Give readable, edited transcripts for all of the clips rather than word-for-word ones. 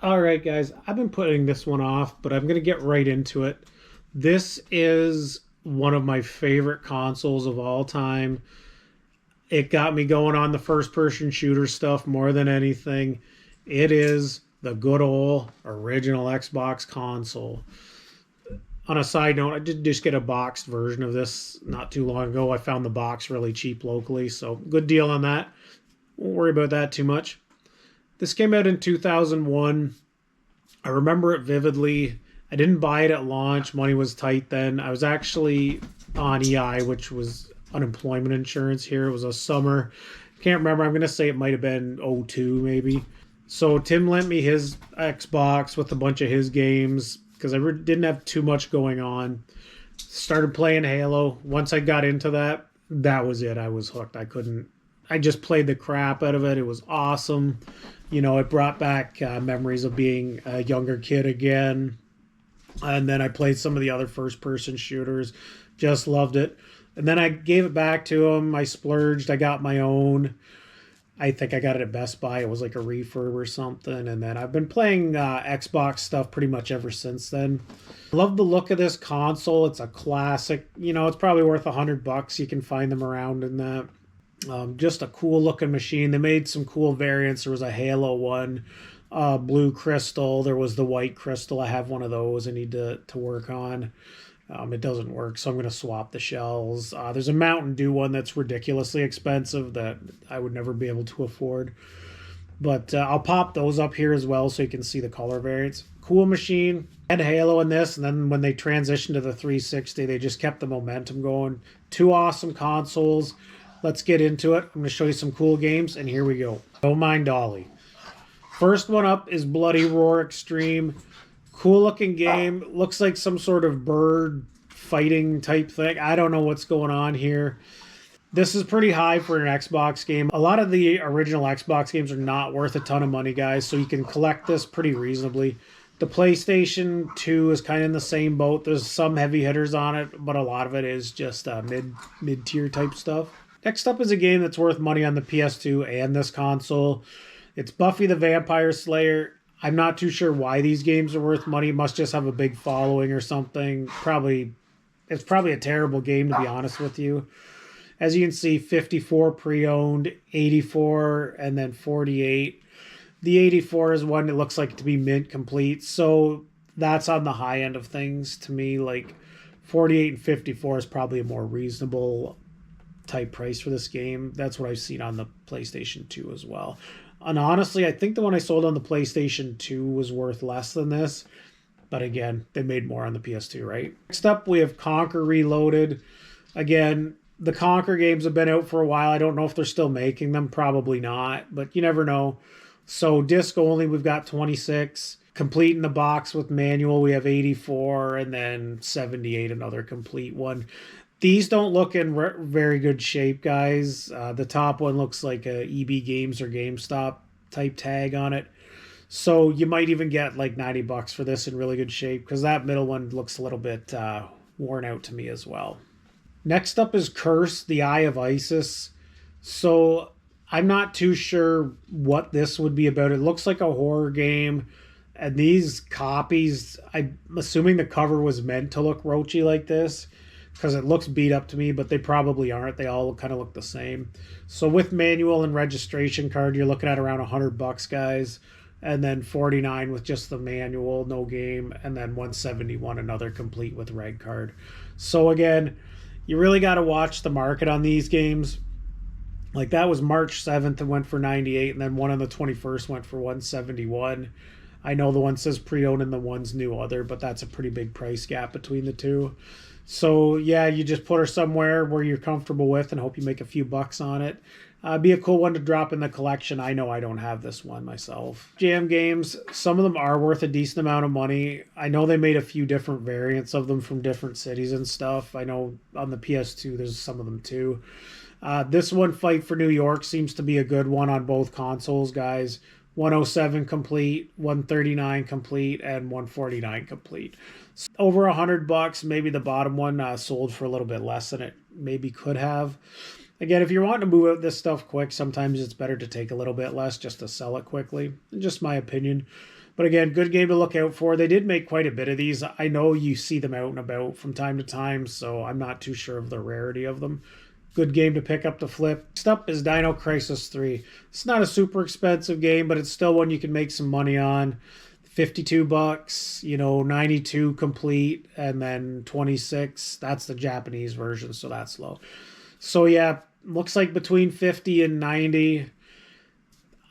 All right, guys, I've been putting this one off, but I'm going to get right into it. This is one of my favorite consoles of all time. It got me going on the first person shooter stuff more than anything. It is the good old original Xbox console. On a side note, I did just get a boxed version of this not too long ago. I found the box really cheap locally, so good deal on that. Won't worry about that too much. This came out in 2001. I remember it vividly. I didn't buy it at launch. Money was tight then. I was actually on EI, which was unemployment insurance here. It was a summer. Can't remember. I'm going to say it might have been '02 maybe. So Tim lent me his Xbox with a bunch of his games because I didn't have too much going on. Started playing Halo. Once I got into that, that was it. I was hooked. I couldn't. I just played the crap out of it. It was awesome. It brought back memories of being a younger kid again. And then I played some of the other first person shooters. Just loved it. And then I gave it back to him. I splurged. I got my own. I think I got it at Best Buy. It was like a refurb or something. And then I've been playing Xbox stuff pretty much ever since then. Love the look of this console. It's a classic. It's probably worth $100. You can find them around in that. Just a cool looking machine. They made some cool variants. There was a Halo one, blue crystal. There was the white crystal. I have one of those I need to work on. It doesn't work, so I'm going to swap the shells. There's a Mountain Dew one that's ridiculously expensive that I would never be able to afford. But I'll pop those up here as well so you can see the color variants. Cool machine. Had Halo in this, and then when they transitioned to the 360, they just kept the momentum going. Two awesome consoles. Let's get into it. I'm going to show you some cool games, and here we go. Don't mind Dolly. First one up is Bloody Roar Extreme. Cool looking game. Looks like some sort of bird fighting type thing. I don't know what's going on here. This is pretty high for an Xbox game. A lot of the original Xbox games are not worth a ton of money, guys, so you can collect this pretty reasonably. The PlayStation 2 is kind of in the same boat. There's some heavy hitters on it, but a lot of it is just mid-tier type stuff. Next up is a game that's worth money on the PS2 and this console. It's Buffy the Vampire Slayer. I'm not too sure why these games are worth money. It must just have a big following or something. It's probably a terrible game, to be honest with you. As you can see, 54 pre-owned, 84, and then 48. The 84 is one that looks like to be mint complete. So that's on the high end of things to me. Like 48 and 54 is probably a more reasonable type price for this game. That's what I've seen on the PlayStation 2 as well. And honestly, I think the one I sold on the PlayStation 2 was worth less than this. But again, they made more on the PS2, right? Next up, we have Conquer Reloaded. Again, the Conquer games have been out for a while. I don't know if they're still making them. Probably not, but you never know. So disc only, we've got 26. Complete in the box with manual, we have 84, and then 78, another complete one. These don't look in very good shape, guys. The top one looks like a EB Games or GameStop type tag on it. So you might even get like $90 for this in really good shape because that middle one looks a little bit worn out to me as well. Next up is Curse, the Eye of Isis. So I'm not too sure what this would be about. It looks like a horror game. And these copies, I'm assuming the cover was meant to look roachy like this, because it looks beat up to me, but they probably aren't. They all kind of look the same. So with manual and registration card, you're looking at around $100, guys. And then 49 with just the manual, no game. And then 171 another complete with reg card. So again, you really got to watch the market on these games. Like that was March 7th and went for 98. And then one on the 21st went for 171. I know the one says pre-owned and the one's new other, but that's a pretty big price gap between the two. So yeah, you just put her somewhere where you're comfortable with and hope you make a few bucks on it. Be a cool one to drop in the collection. I know I don't have this one myself. Jam games, some of them are worth a decent amount of money. I know they made a few different variants of them from different cities and stuff. I know on the PS2 there's some of them too. This one, Fight for New York, seems to be a good one on both consoles, guys. 107 complete, 139 complete, and 149 complete. Over $100. Maybe the bottom one sold for a little bit less than it maybe could have. Again, if you're wanting to move out this stuff quick, sometimes it's better to take a little bit less just to sell it quickly. Just my opinion. But again, good game to look out for. They did make quite a bit of these. I know you see them out and about from time to time, so I'm not too sure of the rarity of them. Good game to pick up to flip. Next up is Dino Crisis 3. It's not a super expensive game, but it's still one you can make some money on. $52, 92 complete, and then 26. That's the Japanese version, so that's low. So yeah, looks like between 50 and 90.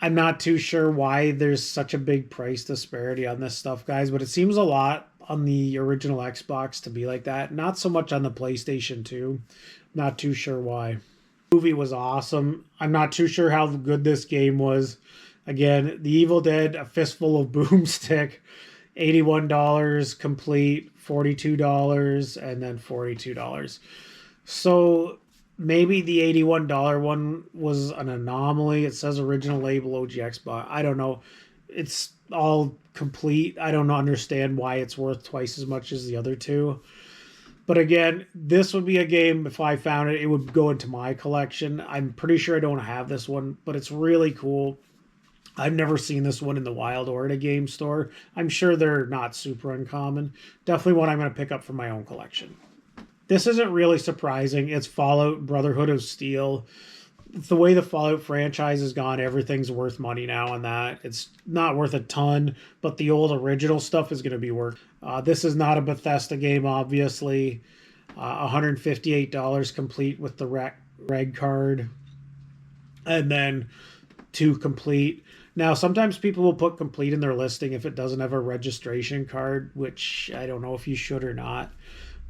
I'm not too sure why there's such a big price disparity on this stuff, guys, but it seems a lot on the original Xbox to be like that. Not so much on the PlayStation 2. Not too sure why. The movie was awesome. I'm not too sure how good this game was. Again, The Evil Dead, A Fistful of Boomstick, $81 complete, $42, and then $42. So maybe the $81 one was an anomaly. It says original label OG Xbox. I don't know. It's all complete. I don't understand why it's worth twice as much as the other two. But again, this would be a game, if I found it, it would go into my collection. I'm pretty sure I don't have this one, but it's really cool. I've never seen this one in the wild or at a game store. I'm sure they're not super uncommon. Definitely one I'm going to pick up for my own collection. This isn't really surprising. It's Fallout Brotherhood of Steel. The way the Fallout franchise has gone, everything's worth money now on that. It's not worth a ton, but the old original stuff is going to be worth. This is not a Bethesda game, obviously. $158 complete with the reg card. And then 2 complete. Now, sometimes people will put complete in their listing if it doesn't have a registration card, which I don't know if you should or not.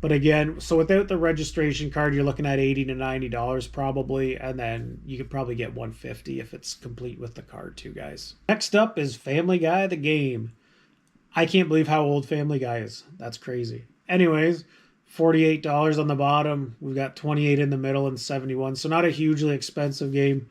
But again, so without the registration card, you're looking at $80 to $90 probably, and then you could probably get $150 if it's complete with the card too, guys. Next up is Family Guy the Game. I can't believe how old Family Guy is. That's crazy. Anyways, $48 on the bottom. We've got 28 in the middle and 71. So not a hugely expensive game.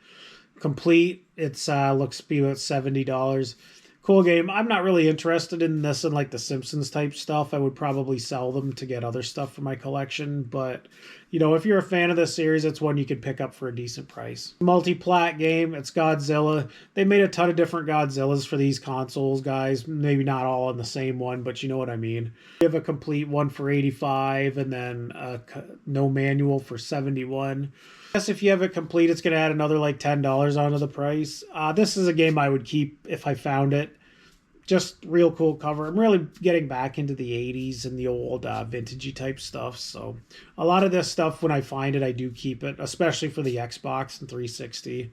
Complete, it's looks to be about $70. Cool game. I'm not really interested in this and like the Simpsons type stuff. I would probably sell them to get other stuff for my collection. But, if you're a fan of this series, it's one you could pick up for a decent price. Multi-plat game. It's Godzilla. They made a ton of different Godzillas for these consoles, guys. Maybe not all in the same one, but you know what I mean. You have a complete one for $85 and then no manual for $71. Yes, if you have it complete, it's going to add another like $10 onto the price. This is a game I would keep if I found it. Just real cool cover. I'm really getting back into the 80s and the old vintagey type stuff. So a lot of this stuff, when I find it, I do keep it, especially for the Xbox and 360.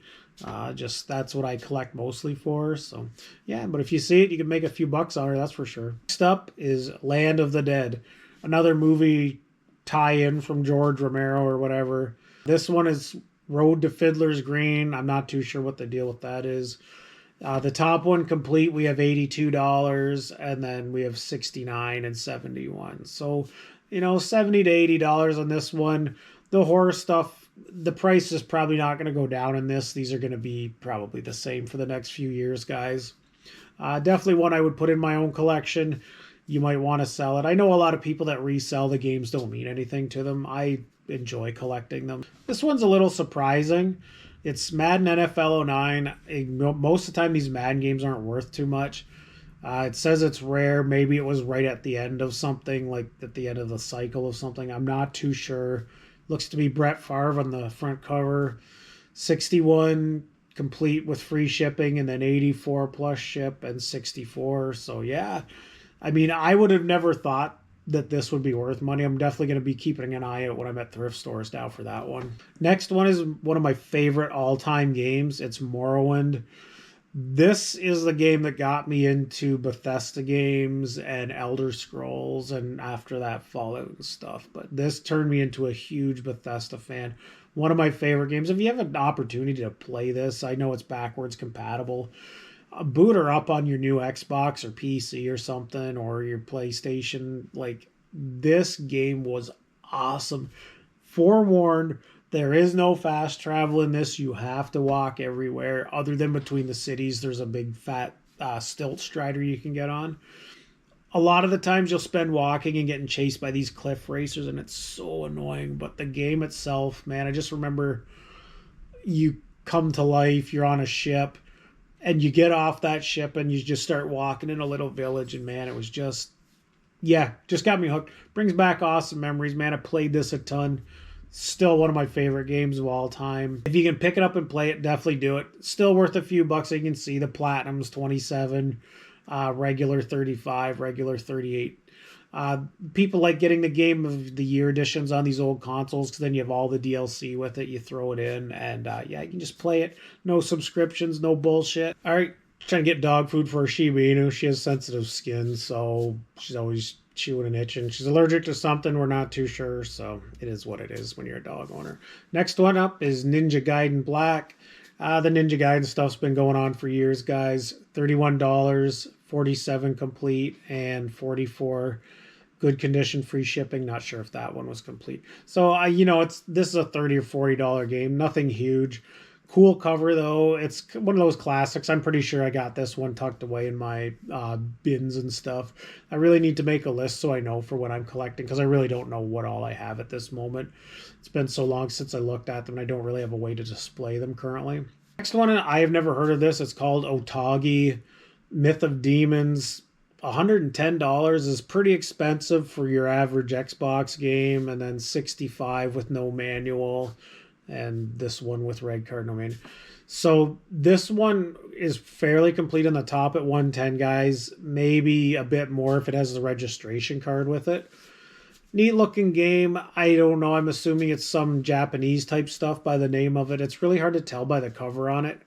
Just that's what I collect mostly for. So yeah, but if you see it, you can make a few bucks on it, that's for sure. Next up is Land of the Dead, another movie tie-in from George Romero or whatever. This one is Road to Fiddler's Green. I'm not too sure what the deal with that is. The top one complete, we have $82, and then we have $69 and $71. So, $70 to $80 on this one. The horror stuff, the price is probably not going to go down in this. These are going to be probably the same for the next few years, guys. Definitely one I would put in my own collection. You might want to sell it. I know a lot of people that resell the games don't mean anything to them. I enjoy collecting them. This one's a little surprising. It's Madden NFL 09. Most of the time, these Madden games aren't worth too much. It says it's rare. Maybe it was right at the end of something, like at the end of the cycle of something. I'm not too sure. Looks to be Brett Favre on the front cover. 61 complete with free shipping, and then 84 plus ship and 64. So yeah, I mean, I would have never thought that this would be worth money. I'm definitely going to be keeping an eye out when I'm at thrift stores now for that one. Next one is one of my favorite all-time games. It's Morrowind. This is the game that got me into Bethesda games and Elder Scrolls, and after that Fallout and stuff. But this turned me into a huge Bethesda fan. One of my favorite games. If you have an opportunity to play this, I know it's backwards compatible. Boot her up on your new Xbox or PC or something, or your PlayStation. Like, this game was awesome. Forewarned, there is no fast travel in this. You have to walk everywhere other than between the cities. There's a big fat stilt strider you can get on. A lot of the times you'll spend walking and getting chased by these cliff racers, and it's so annoying. But the game itself, man, I just remember you come to life, you're on a ship, And you get off that ship and you just start walking in a little village, and man, it was just, yeah, just got me hooked. Brings back awesome memories, man. I played this a ton. Still one of my favorite games of all time. If you can pick it up and play it, definitely do it. Still worth a few bucks. You can see the platinum's 27, regular 35, regular 38. People like getting the Game of the Year editions on these old consoles because then you have all the DLC with it. You throw it in, and yeah, you can just play it. No subscriptions, no bullshit. All right, trying to get dog food for her Shiba Inu. She has sensitive skin, so she's always chewing and itching. She's allergic to something. We're not too sure, so it is what it is when you're a dog owner. Next one up is Ninja Gaiden Black. The Ninja Gaiden stuff's been going on for years, guys. $31, 47 complete, and 44 good condition, free shipping. Not sure if that one was complete. So this is a $30 or $40 game. Nothing huge. Cool cover though. It's one of those classics. I'm pretty sure I got this one tucked away in my bins and stuff. I really need to make a list so I know for what I'm collecting, because I really don't know what all I have at this moment. It's been so long since I looked at them, and I don't really have a way to display them currently. Next one, I have never heard of this. It's called Otogi Myth of Demons. $110 is pretty expensive for your average Xbox game, and then $65 with no manual, and this one with red card, no manual. So this one is fairly complete on the top at 110, guys. Maybe a bit more if it has the registration card with it. Neat looking game. I don't know. I'm assuming it's some Japanese type stuff by the name of it. It's really hard to tell by the cover on it.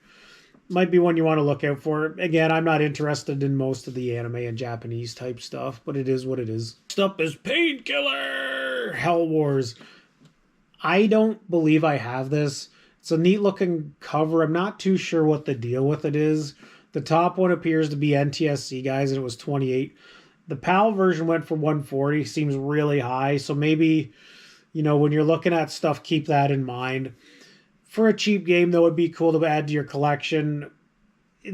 Might be one you want to look out for. Again, I'm not interested in most of the anime and Japanese type stuff, but it is what it is. Next up is Painkiller Hell Wars. I don't believe I have this. It's a neat looking cover. I'm not too sure what the deal with it is. The top one appears to be NTSC, guys, and it was 28. The PAL version went for 140. Seems really high. So maybe, when you're looking at stuff, keep that in mind. For a cheap game, though, it'd be cool to add to your collection.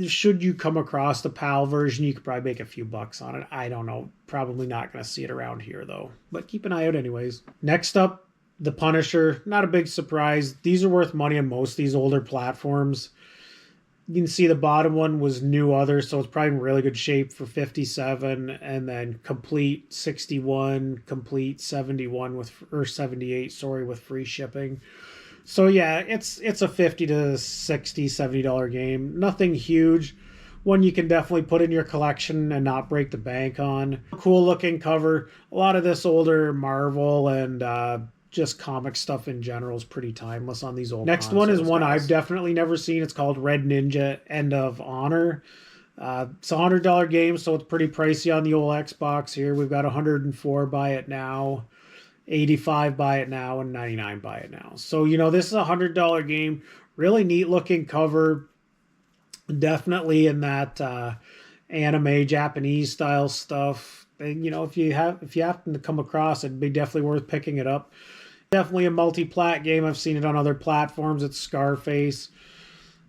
Should you come across the PAL version, you could probably make a few bucks on it. I don't know. Probably not going to see it around here, though. But keep an eye out anyways. Next up, The Punisher. Not a big surprise. These are worth money on most of these older platforms. You can see the bottom one was New Other, so it's probably in really good shape for 57, and then Complete 61, Complete 71 or 78, with free shipping. So yeah, it's a $50 to $60, $70 game. Nothing huge. One you can definitely put in your collection and not break the bank on. Cool looking cover. A lot of this older Marvel and just comic stuff in general is pretty timeless on these old consoles. Next one is one I've definitely never seen. It's called Red Ninja End of Honor. It's a $100 game, so it's pretty pricey on the old Xbox here. We've got 104 buy it now. 85 buy it now, and 99 buy it now. So, this is a $100 game. Really neat looking cover. Definitely in that anime Japanese style stuff. And, if you happen to come across it, it'd be definitely worth picking it up. Definitely a multi-plat game. I've seen it on other platforms. It's Scarface.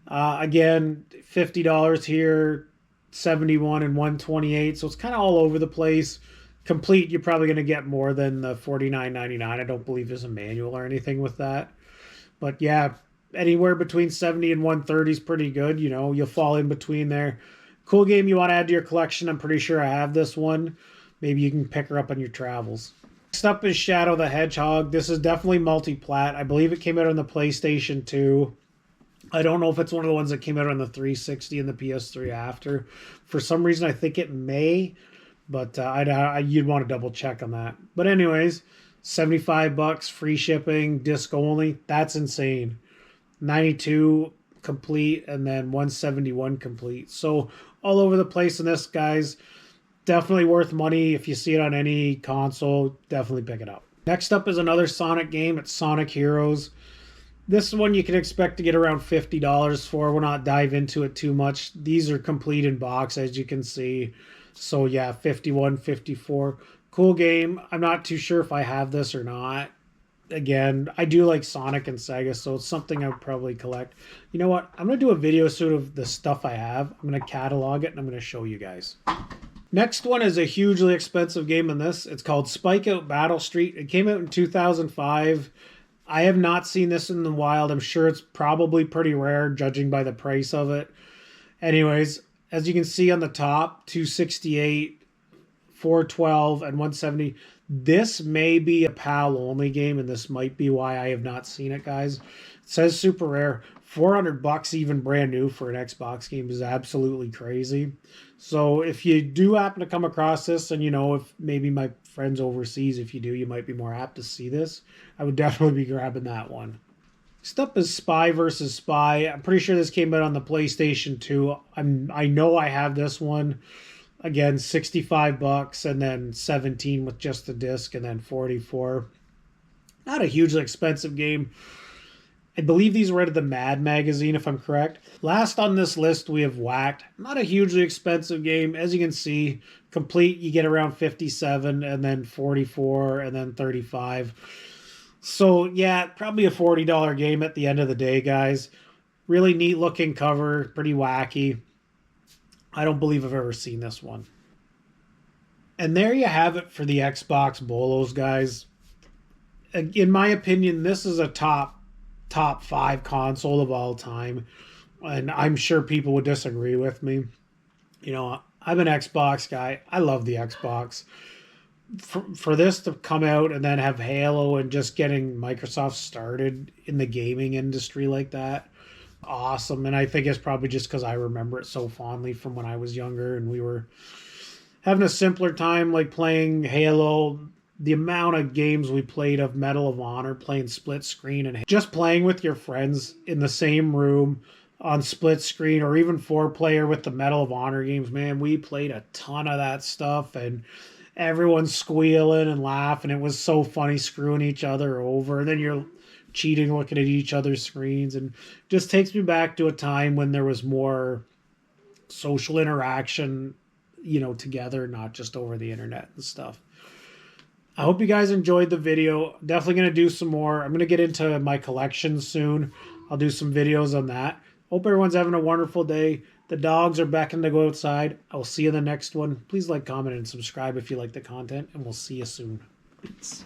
Again, $50 here, 71 and 128. So it's kind of all over the place. Complete, you're probably going to get more than the $49.99. I don't believe there's a manual or anything with that. But yeah, anywhere between 70 and 130 is pretty good. You'll fall in between there. Cool game you want to add to your collection. I'm pretty sure I have this one. Maybe you can pick her up on your travels. Next up is Shadow the Hedgehog. This is definitely multi-plat. I believe it came out on the PlayStation 2. I don't know if it's one of the ones that came out on the 360 and the PS3 after. For some reason, I think it may. But you'd want to double check on that. But anyways, $75, free shipping, disc only. That's insane. 92 complete, and then 171 complete. So all over the place in this, guys. Definitely worth money. If you see it on any console, definitely pick it up. Next up is another Sonic game. It's Sonic Heroes. This one you can expect to get around $50 for. We'll not dive into it too much. These are complete in box, as you can see. So yeah, 51, 54. Cool game. I'm not too sure if I have this or not. Again, I do like Sonic and Sega, so it's something I would probably collect. You know what? I'm going to do a video soon of the stuff I have. I'm going to catalog it, and I'm going to show you guys. Next one is a hugely expensive game in this. It's called Spike Out Battle Street. It came out in 2005. I have not seen this in the wild. I'm sure it's probably pretty rare, judging by the price of it. Anyways, as you can see on the top, 268, 412, and 170. This may be a PAL only game, and this might be why I have not seen it, guys. It says super rare. $400 even brand new for an Xbox game is absolutely crazy. So if you do happen to come across this, and if maybe my friends overseas, if you do, you might be more apt to see this. I would definitely be grabbing that one. Next up is Spy versus Spy. I'm pretty sure this came out on the PlayStation 2. I know I have this one. Again, $65 and then 17 with just the disc and then 44. Not a hugely expensive game. I believe these were out of the Mad magazine, if I'm correct. Last on this list, we have Whacked. Not a hugely expensive game. As you can see, complete, you get around 57 and then 44 and then 35. So, yeah, probably a $40 game at the end of the day, guys. Really neat looking cover, pretty wacky. I don't believe I've ever seen this one. And there you have it for the Xbox Bolos, guys. In my opinion, this is a top 5 console of all time. And I'm sure people would disagree with me. I'm an Xbox guy. I love the Xbox. For this to come out and then have Halo and just getting Microsoft started in the gaming industry like that, awesome. And I think it's probably just because I remember it so fondly from when I was younger and we were having a simpler time like playing Halo. The amount of games we played of Medal of Honor, playing split screen and just playing with your friends in the same room on split screen, or even 4-player with the Medal of Honor games, man, we played a ton of that stuff, and everyone's squealing and laughing. It was so funny, screwing each other over. And then you're cheating, looking at each other's screens, and just takes me back to a time when there was more social interaction, together, not just over the internet and stuff. I hope you guys enjoyed the video. Definitely going to do some more. I'm going to get into my collection soon. I'll do some videos on that. Hope everyone's having a wonderful day. The dogs are beckoning to go outside. I'll see you in the next one. Please like, comment, and subscribe if you like the content, and we'll see you soon. Peace.